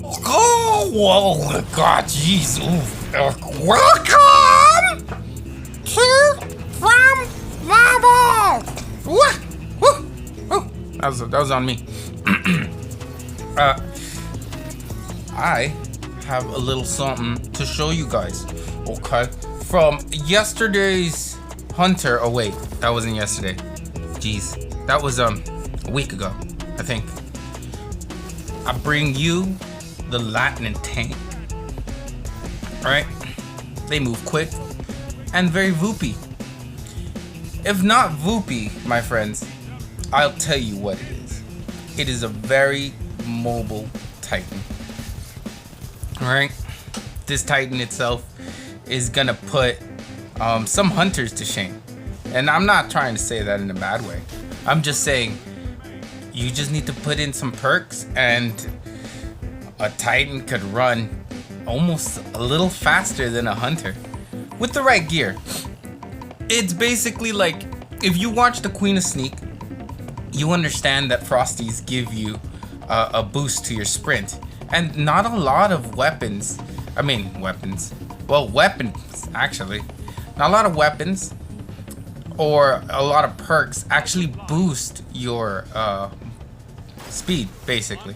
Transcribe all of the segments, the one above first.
Oh God, jeez. Welcome to From Marble. That was on me. I have a little something to show you guys. Okay, from yesterday's hunter. Oh wait, that wasn't yesterday. Jeez, that was a week ago, I think. I bring you the lightingtank. Alright? They move quick and very voopy. If not voopy, my friends, I'll tell you what it is. It is a very mobile Titan. Alright? This Titan itself is gonna put some hunters to shame. And I'm not trying to say that in a bad way. I'm just saying you just need to put in some perks and a Titan could run almost a little faster than a hunter with the right gear. It's basically like if you watch the Queen of Sneak, you understand that Frosties give you a boost to your sprint, and not a lot of weapons actually, not a lot of weapons or a lot of perks actually boost your speed, basically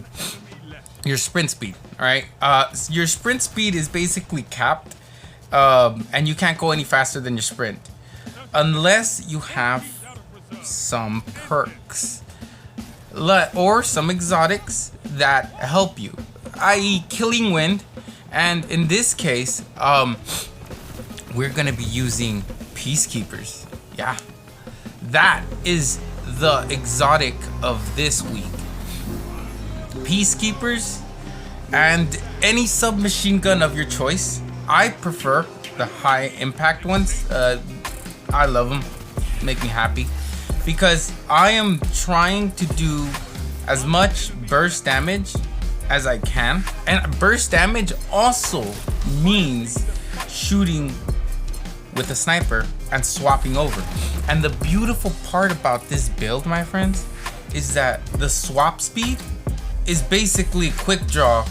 your sprint speed. All right, your sprint speed is basically capped, and you can't go any faster than your sprint unless you have some perks or some exotics that help you, i.e. Killing Wind. And in this case, we're gonna be using Peacekeepers. Yeah, that is the exotic of this week. Peacekeepers and any submachine gun of your choice. I prefer the high impact ones. I love them, make me happy, because I am trying to do as much burst damage as I can. And burst damage also means shooting with a sniper and swapping over. And the beautiful part about this build, my friends, is that the swap speed is basically quick draw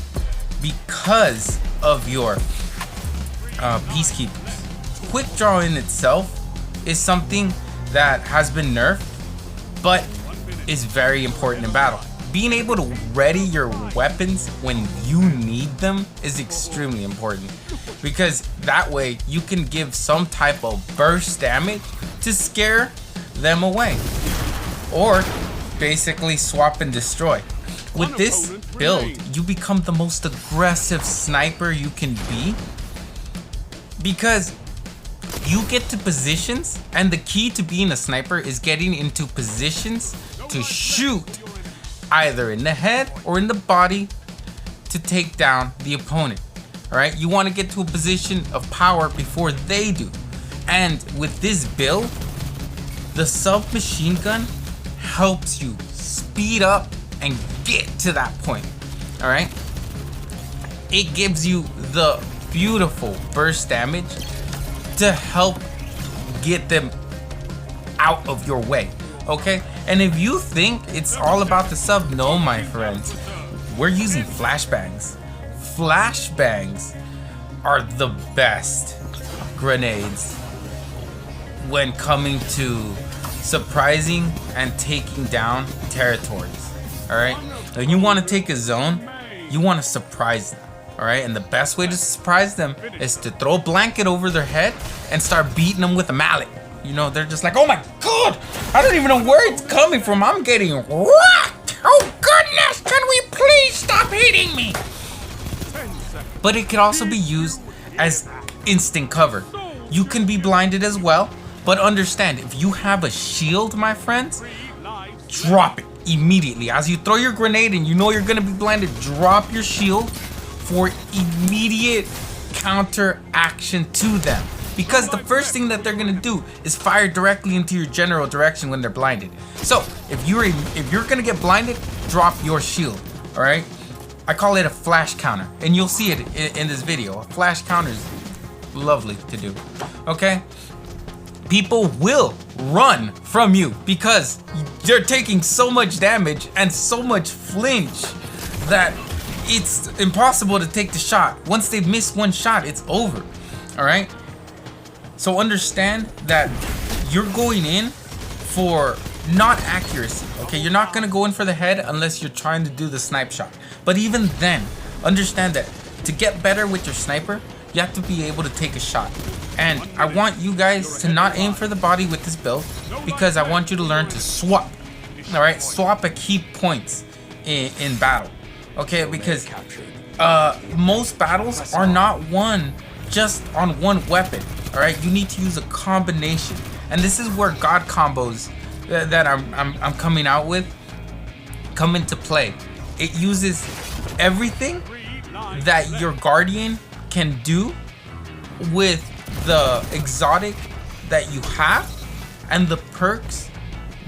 because of your Peacekeepers. Quick draw in itself is something that has been nerfed, but is very important in battle. Being able to ready your weapons when you need them is extremely important, because that way you can give some type of burst damage to scare them away, or basically swap and destroy. With this build, you become the most aggressive sniper you can be, because you get to positions, and the key to being a sniper is getting into positions to shoot either in the head or in the body to take down the opponent. All right, you want to get to a position of power before they do. And with this build, the submachine gun helps you speed up and get to that point. All right, it gives you the beautiful burst damage to help get them out of your way. Okay, and if you think it's all about the sub, no, my friends, we're using flashbangs. Flashbangs are the best grenades when coming to surprising and taking down territories. All right, when you want to take a zone, you want to surprise them. All right, and the best way to surprise them is to throw a blanket over their head and start beating them with a mallet. You know, they're just like, oh my God, I don't even know where it's coming from. I'm getting rocked. Oh goodness, can we please stop hitting me? But it can also be used as instant cover. You can be blinded as well, but understand, if you have a shield, my friends, drop it immediately. As you throw your grenade and you know you're gonna be blinded, drop your shield for immediate counter action to them. Because the first thing that they're gonna do is fire directly into your general direction when they're blinded. So if you're gonna get blinded, drop your shield. All right, I call it a flash counter, and you'll see it in this video. A flash counter is lovely to do. Okay, people will run from you because you're taking so much damage and so much flinch that it's impossible to take the shot. Once they miss one shot, it's over. All right. So understand that you're going in for not accuracy. Okay, you're not gonna go in for the head unless you're trying to do the snipe shot. But even then, understand that to get better with your sniper, you have to be able to take a shot. And I want you guys to not aim for the body with this build, because I want you to learn to swap. All right, swap at key points in battle. Okay, because most battles are not won just on one weapon. All right, you need to use a combination, and this is where God combos that I'm coming out with come into play. It uses everything that your guardian can do with the exotic that you have and the perks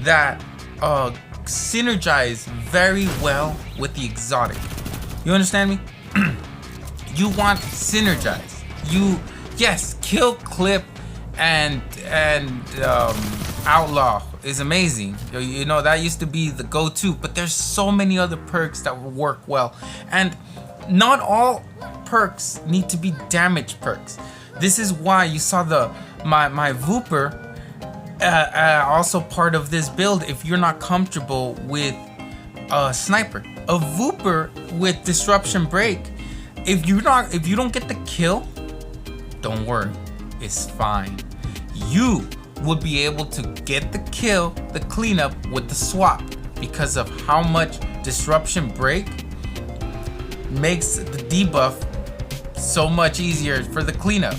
that synergize very well with the exotic. You understand me? You want synergize. Yes, kill, clip, and outlaw is amazing. You know, that used to be the go-to, but there's so many other perks that will work well, and not all perks need to be damage perks. This is why you saw my Vooper also part of this build. If you're not comfortable with a sniper, a Vooper with disruption break, if you don't get the kill, don't worry, it's fine. You would be able to get the kill, the cleanup with the swap, because of how much disruption break makes the debuff so much easier for the cleanup.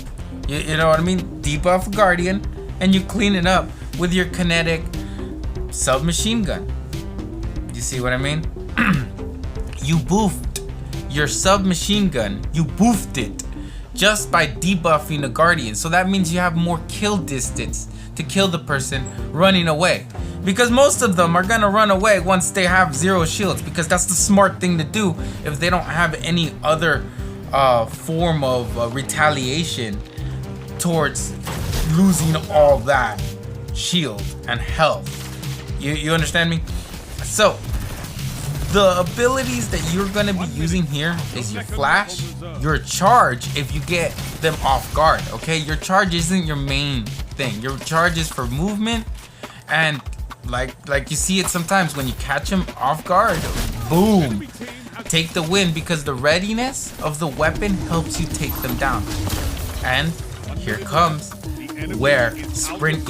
You know what I mean? Debuff Guardian, and you clean it up with your kinetic submachine gun. You see what I mean? You boofed your submachine gun. You boofed it just by debuffing the Guardian. So that means you have more kill distance to kill the person running away. Because most of them are gonna run away once they have 0 shields, because that's the smart thing to do if they don't have any other form of retaliation towards losing all that shield and health. You understand me? So the abilities that you're gonna be using here is your flash, your charge if you get them off guard. Okay, your charge isn't your main thing. Your charge is for movement, and like you see it sometimes when you catch them off guard, boom, take the win, because the readiness of the weapon helps you take them down. And here comes where sprint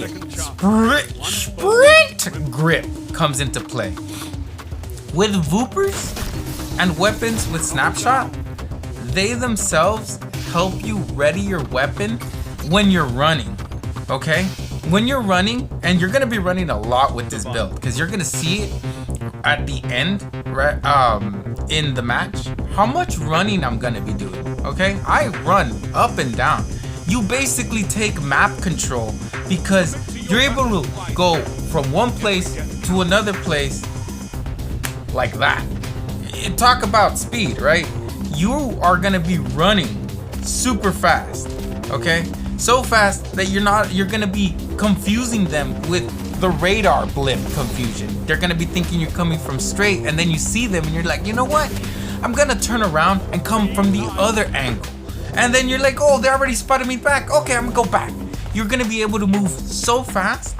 grip comes into play. With Voopers and weapons with snapshot, they themselves help you ready your weapon when you're running. Okay, when you're running, and you're gonna be running a lot with this build, because you're gonna see it at the end, right? In the match, how much running I'm gonna be doing. Okay, I run up and down. You basically take map control, because you're able to go from one place to another place like that. Talk about speed, right? You are gonna be running super fast, okay? So fast that you're gonna be confusing them with the radar blip confusion. They're gonna be thinking you're coming from straight, and then you see them and you're like, you know what? I'm gonna turn around and come from the other angle. And then you're like, oh, they already spotted me back. Okay, I'm gonna go back. You're gonna be able to move so fast,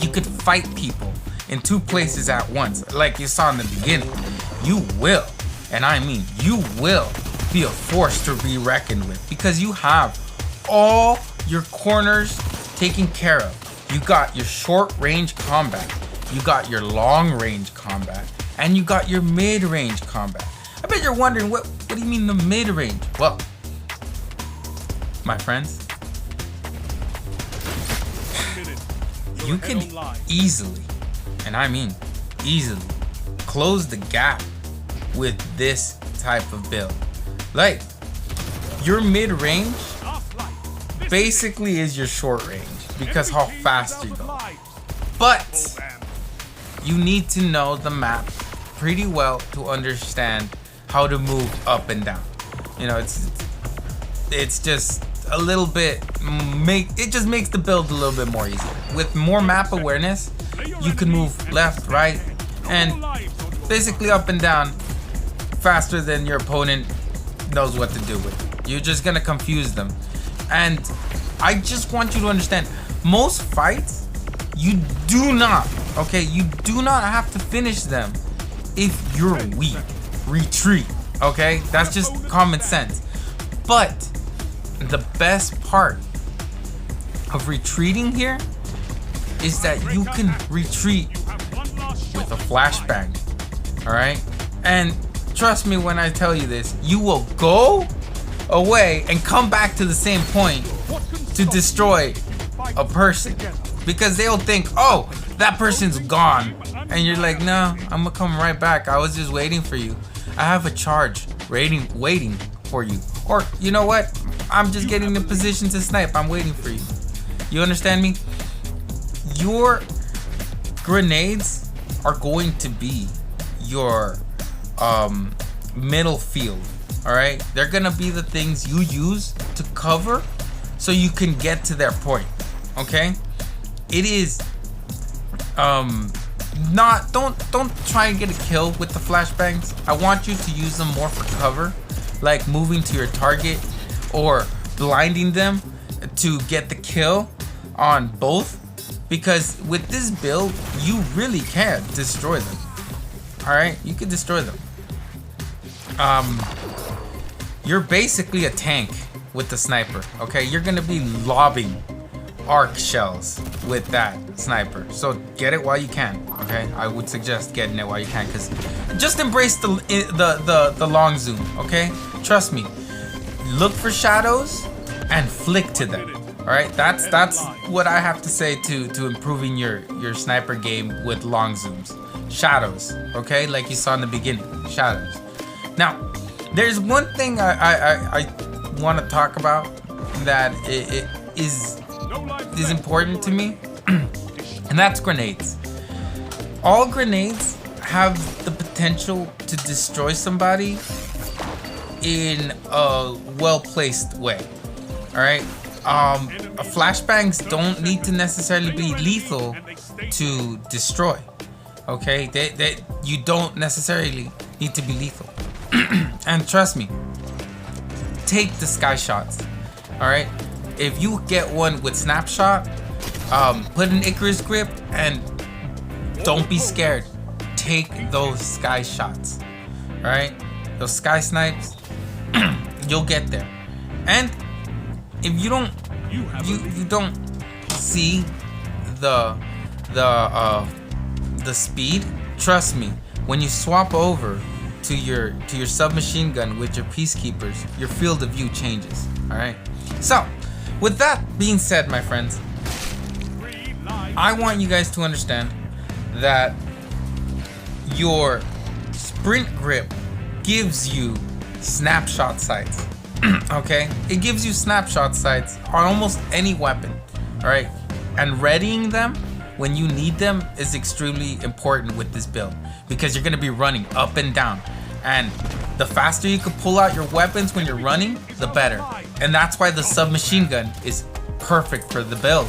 you could fight people in 2 places at once. Like you saw in the beginning, you will, and I mean you will, be a force to be reckoned with, because you have all your corners taken care of. You got your short range combat, you got your long range combat, and you got your mid range combat. I bet you're wondering, what do you mean the mid range? Well, my friends, you can easily, and I mean easily, close the gap with this type of build. Like, your mid range basically is your short range, because how fast you go. But you need to know the map pretty well to understand how to move up and down. You know, it's just a little bit, it just makes the build a little bit more easy. With more map awareness, you can move left, right, and basically up and down faster than your opponent knows what to do with. You're just gonna confuse them. And I just want you to understand, most fights, you do not, okay, you do not have to finish them if you're weak. Retreat, okay? That's just common sense. But the best part of retreating here is that you can retreat with a flashbang, all right? And trust me when I tell you this, you will go away and come back to the same point to destroy a person, because they'll think, oh, that person's gone, and you're like, no, I'm gonna come right back. I was just waiting for you. I have a charge waiting for you. Or you know what, I'm just getting in position to snipe. I'm waiting for you. You understand me? Your grenades are going to be your middle field, all right? They're gonna be the things you use to cover so you can get to their point, okay? It is not, don't try and get a kill with the flashbangs. I want you to use them more for cover, like moving to your target or blinding them to get the kill on both, because with this build you really can destroy them. All right, you can destroy them. You're basically a tank with the sniper, okay? You're gonna be lobbing arc shells with that sniper, so get it while you can, okay? I would suggest getting it while you can, because just embrace the long zoom, okay? Trust me, look for shadows and flick to them. All right, that's what I have to say to improving your sniper game with long zooms. Shadows, okay? Like you saw in the beginning, shadows. Now, there's one thing I want to talk about that it is important to me, and that's grenades. All grenades have the potential to destroy somebody in a well-placed way. All right. Flashbangs don't need to necessarily be lethal to destroy. Okay, you don't necessarily need to be lethal. And trust me, take the sky shots. All right, if you get one with snapshot, put an Icarus grip and don't be scared. Take those sky shots. All right, those sky snipes. You'll get there. And if you don't see the speed, trust me, when you swap over to your submachine gun with your peacekeepers, your field of view changes. All right. So, with that being said, my friends, I want you guys to understand that your sprint grip gives you snapshot sights. Okay, it gives you snapshot sights on almost any weapon. All right, and readying them when you need them is extremely important with this build, because you're going to be running up and down, and the faster you can pull out your weapons when you're running, the better. And that's why the submachine gun is perfect for the build,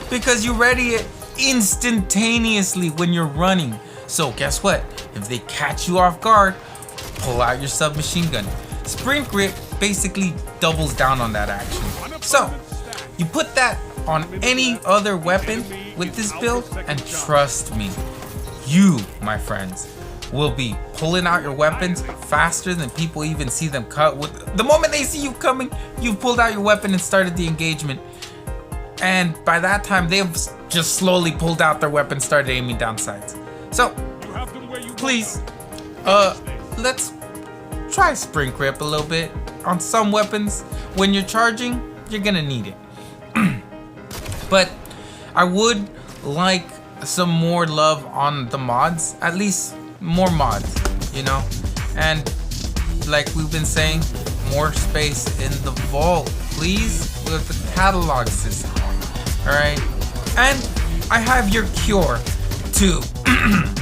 because you ready it instantaneously when you're running. So guess what, if they catch you off guard, pull out your submachine gun. Sprint grip basically doubles down on that action. So you put that on any other weapon with this build, and trust me, you, my friends, will be pulling out your weapons faster than people even see them cut. The moment they see you coming, you've pulled out your weapon and started the engagement, and by that time they've just slowly pulled out their weapon, started aiming down sights. So please, let's try sprint grip a little bit on some weapons. When you're charging, you're gonna need it. But I would like some more love on the mods, at least more mods, you know? And like we've been saying, more space in the vault, please, with the catalog system. All right, and I have your cure to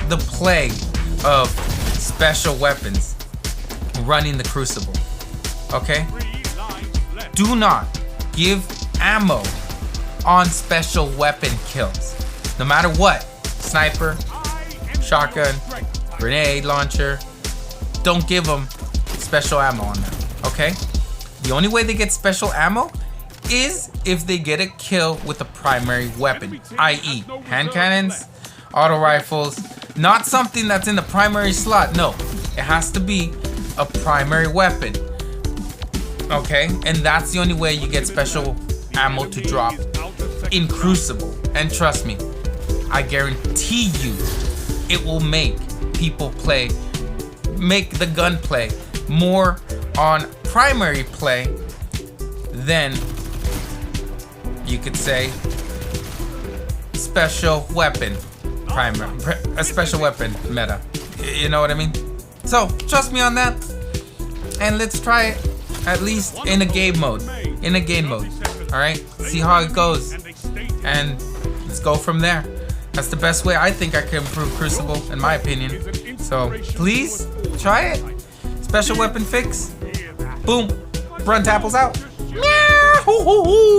the plague of special weapons running the crucible. Okay, do not give ammo on special weapon kills, no matter what. Sniper, shotgun, grenade launcher, don't give them special ammo on them, okay? The only way they get special ammo is if they get a kill with a primary weapon, i.e. hand cannons, auto rifles, not something that's in the primary slot. No, it has to be a primary weapon, okay? And that's the only way you get special ammo to drop in Crucible. And trust me, I guarantee you it will make people make the gunplay more on primary play than, you could say, special weapon a special weapon meta. You know what I mean? So trust me on that, and let's try it at least in a game mode. All right, see how it goes, and let's go from there. That's the best way I think I can improve Crucible, in my opinion. So please try it. Special weapon fix. Boom. Run tapples out. Meow. Hoo, hoo, hoo.